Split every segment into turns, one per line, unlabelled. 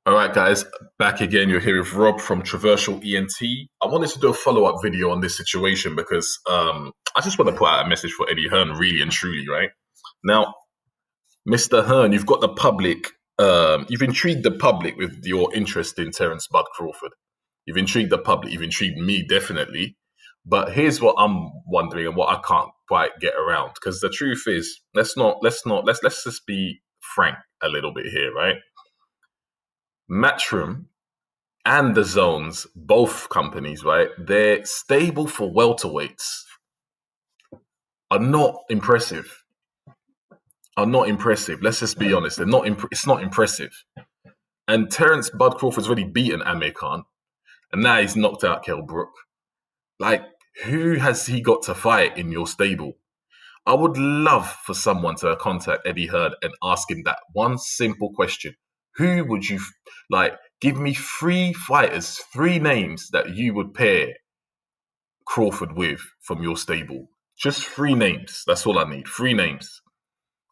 All right, guys, back again. You're here with Rob from Traversal ENT. I wanted to do a follow-up video on this situation because I just want to put out a message for Eddie Hearn, really and truly, right? Now, Mr. Hearn, you've got the public, you've intrigued the public with your interest in Terence Bud Crawford. You've intrigued the public, you've intrigued me, definitely. But here's what I'm wondering and what I can't quite get around. Because the truth is, let's just be frank a little bit here, right? Matchroom and the Zones, both companies, right? They're stable for welterweights. Are not impressive. Are not impressive. Let's just be honest. They're not. It's not impressive. And Terence Bud Crawford's already beaten Amir Khan, and now he's knocked out Kell Brook. Like, who has he got to fight in your stable? I would love for someone to contact Eddie Hearn and ask him that one simple question. Who would you like? Give me 3 fighters, 3 names that you would pair Crawford with from your stable. Just 3 names. That's all I need. 3 names.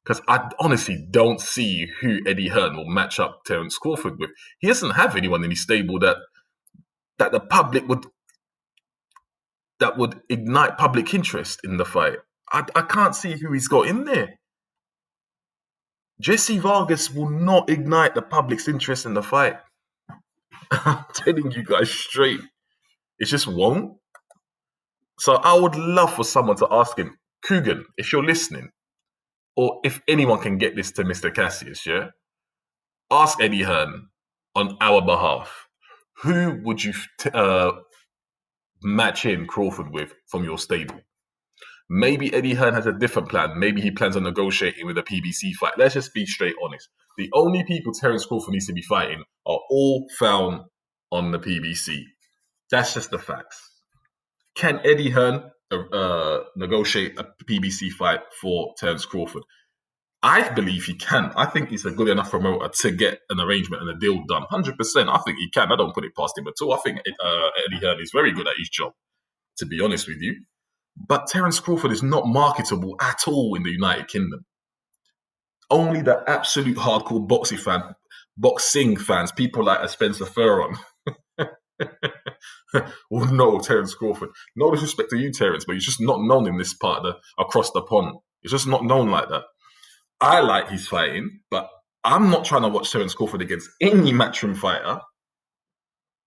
Because I honestly don't see who Eddie Hearn will match up Terence Crawford with. He doesn't have anyone in his stable that the public would ignite public interest in the fight. I can't see who he's got in there. Jesse Vargas will not ignite the public's interest in the fight. I'm telling you guys straight. It just won't. So I would love for someone to ask him, Coogan, if you're listening, or if anyone can get this to Mr. Cassius, yeah? Ask Eddie Hearn on our behalf, who would you match in Crawford with from your stable? Maybe Eddie Hearn has a different plan. Maybe he plans on negotiating with a PBC fight. Let's just be straight honest. The only people Terence Crawford needs to be fighting are all found on the PBC. That's just the facts. Can Eddie Hearn negotiate a PBC fight for Terence Crawford? I believe he can. I think he's a good enough promoter to get an arrangement and a deal done. 100%. I think he can. I don't put it past him at all. I think Eddie Hearn is very good at his job, to be honest with you. But Terence Crawford is not marketable at all in the United Kingdom. Only the absolute hardcore boxing fans, people like Spencer Furron, will know Terence Crawford. No disrespect to you, Terence, but he's just not known in this part across the pond. He's just not known like that. I like his fighting, but I'm not trying to watch Terence Crawford against any matchroom fighter.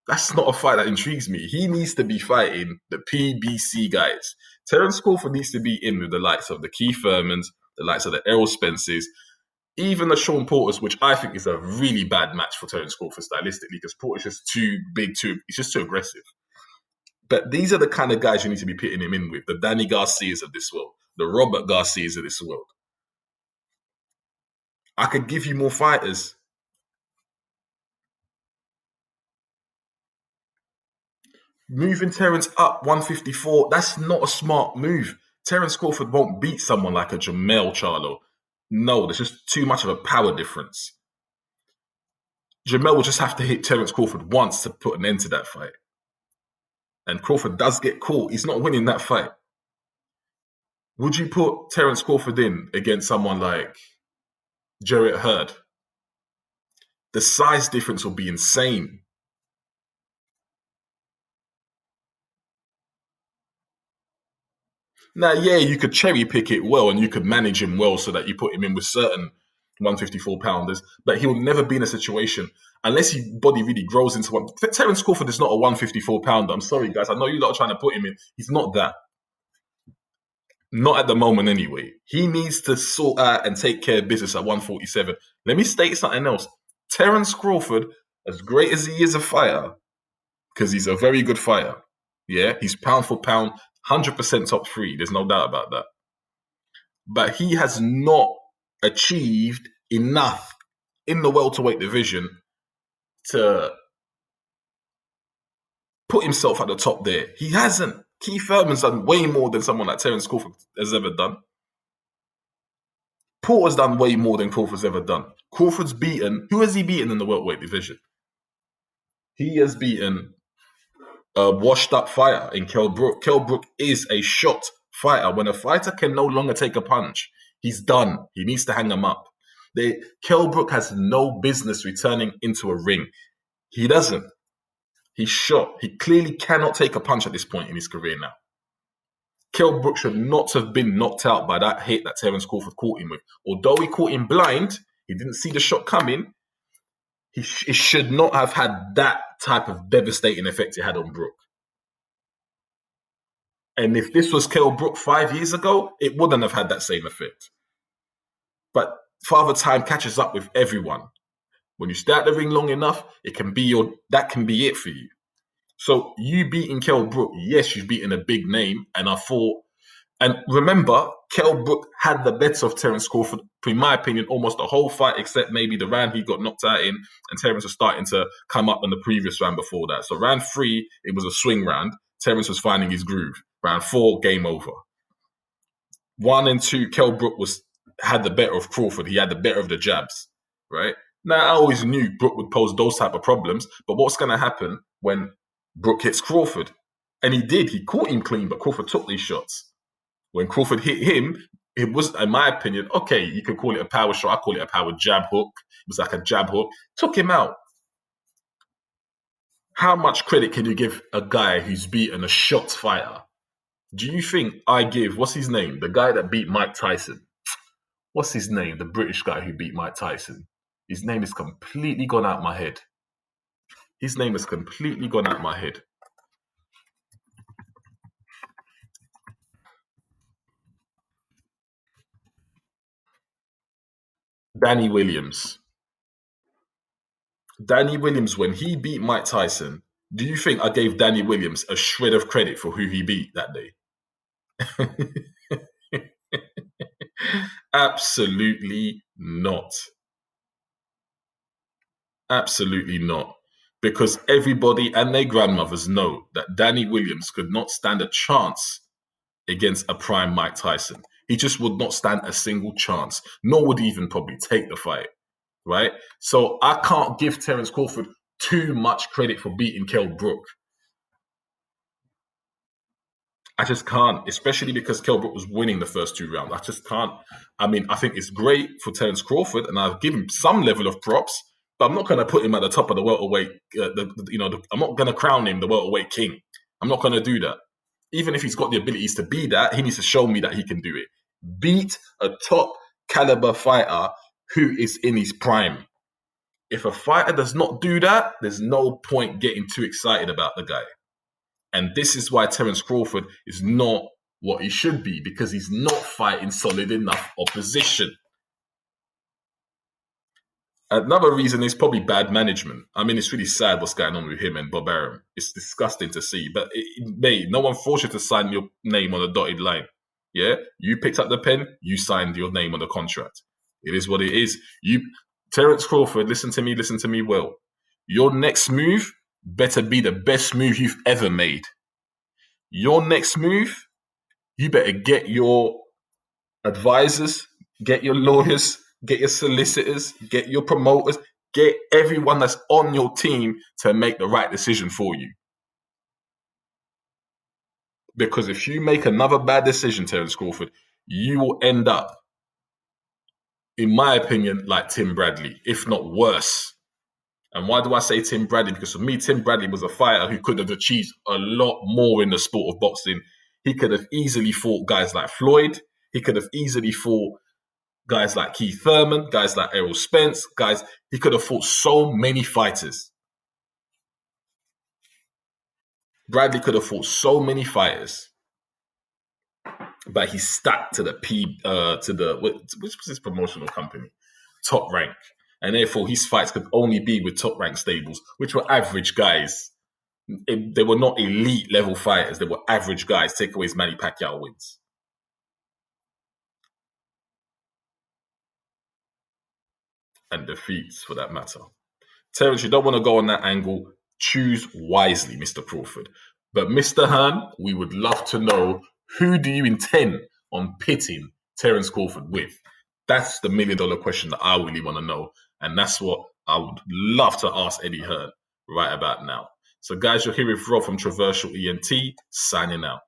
That's not a fight that intrigues me. He needs to be fighting the PBC guys. Terence Crawford needs to be in with the likes of the Keith Thurmans, the likes of the Errol Spencers, even the Sean Porters, which I think is a really bad match for Terence Crawford stylistically because Porter's just too big, he's just too aggressive. But these are the kind of guys you need to be pitting him in with, the Danny Garcias of this world, the Robert Garcias of this world. I could give you more fighters. Moving Terence up 154, that's not a smart move. Terence Crawford won't beat someone like a Jermell Charlo. No, there's just too much of a power difference. Jermell will just have to hit Terence Crawford once to put an end to that fight. And Crawford does get caught. He's not winning that fight. Would you put Terence Crawford in against someone like Jarrett Hurd? The size difference will be insane. Now, yeah, you could cherry pick it well and you could manage him well so that you put him in with certain 154-pounders, but he will never be in a situation unless his body really grows into one. Terence Crawford is not a 154-pounder. I'm sorry, guys. I know you lot are trying to put him in. He's not that. Not at the moment, anyway. He needs to sort out and take care of business at 147. Let me state something else. Terence Crawford, as great as he is a fighter, because he's a very good fighter, yeah, he's pound for pound, 100% top 3. There's no doubt about that. But he has not achieved enough in the welterweight division to put himself at the top there. He hasn't. Keith Thurman's done way more than someone like Terence Crawford has ever done. Porter's done way more than Crawford's ever done. Crawford's beaten. Who has he beaten in the welterweight division? He has beaten a washed-up fighter in Kell Brook. Kell Brook is a shot fighter. When a fighter can no longer take a punch, he's done. He needs to hang him up. Kell Brook has no business returning into a ring. He doesn't. He's shot. He clearly cannot take a punch at this point in his career now. Kell Brook should not have been knocked out by that hit that Terence Crawford caught him with. Although he caught him blind, he didn't see the shot coming. He should not have had that type of devastating effect it had on Brook. And if this was Kell Brook 5 years ago, it wouldn't have had that same effect. But Father Time catches up with everyone. When you stay at the ring long enough, that can be it for you. So you beating Kell Brook, yes, you've beaten a big name, and remember, Kell Brook had the better of Terence Crawford, in my opinion, almost the whole fight, except maybe the round he got knocked out in, and Terence was starting to come up in the previous round before that. So round 3, it was a swing round. Terence was finding his groove. Round 4, game over. 1 and 2, Kell Brook had the better of Crawford. He had the better of the jabs, right? Now, I always knew Brook would pose those type of problems, but what's going to happen when Brook hits Crawford? And he did. He caught him clean, but Crawford took these shots. When Crawford hit him, it was, in my opinion, okay, you could call it a power shot. I call it a power jab hook. It was like a jab hook. Took him out. How much credit can you give a guy who's beaten a shot fighter? Do you think I give, what's his name? The guy that beat Mike Tyson. What's his name? The British guy who beat Mike Tyson. His name is completely gone out my head. Danny Williams. Danny Williams, when he beat Mike Tyson, do you think I gave Danny Williams a shred of credit for who he beat that day? Absolutely not. Absolutely not. Because everybody and their grandmothers know that Danny Williams could not stand a chance against a prime Mike Tyson. He just would not stand a single chance, nor would he even probably take the fight, right? So I can't give Terence Crawford too much credit for beating Kell Brook. I just can't, especially because Kell Brook was winning the first 2 rounds. I just can't. I mean, I think it's great for Terence Crawford, and I've given him some level of props, but I'm not going to put him at the top of the welterweight. I'm not going to crown him the welterweight king. I'm not going to do that. Even if he's got the abilities to be that, he needs to show me that he can do it. Beat a top caliber fighter who is in his prime. If a fighter does not do that, there's no point getting too excited about the guy. And this is why Terence Crawford is not what he should be, because he's not fighting solid enough opposition. Another reason is probably bad management. I mean, it's really sad what's going on with him and Bob Arum. It's disgusting to see. But, mate, no one forced you to sign your name on a dotted line. Yeah? You picked up the pen, you signed your name on the contract. It is what it is. Terence Crawford, listen to me well. Your next move better be the best move you've ever made. Your next move, you better get your advisors, get your lawyers, get your solicitors, get your promoters, get everyone that's on your team to make the right decision for you. Because if you make another bad decision, Terence Crawford, you will end up, in my opinion, like Tim Bradley, if not worse. And why do I say Tim Bradley? Because for me, Tim Bradley was a fighter who could have achieved a lot more in the sport of boxing. He could have easily fought guys like Floyd. He could have easily fought guys like Keith Thurman, guys like Errol Spence, he could have fought so many fighters. Bradley could have fought so many fighters, but he's stuck to which was his promotional company? Top Rank. And therefore his fights could only be with Top Rank stables, which were average guys. They were not elite level fighters. They were average guys. Take away his Manny Pacquiao wins. And defeats, for that matter. Terence, you don't want to go on that angle. Choose wisely, Mr. Crawford. But Mr. Hearn, we would love to know, who do you intend on pitting Terence Crawford with? That's the $1 million question that I really want to know. And that's what I would love to ask Eddie Hearn right about now. So guys, you're here with Rob from Traversal ENT, signing out.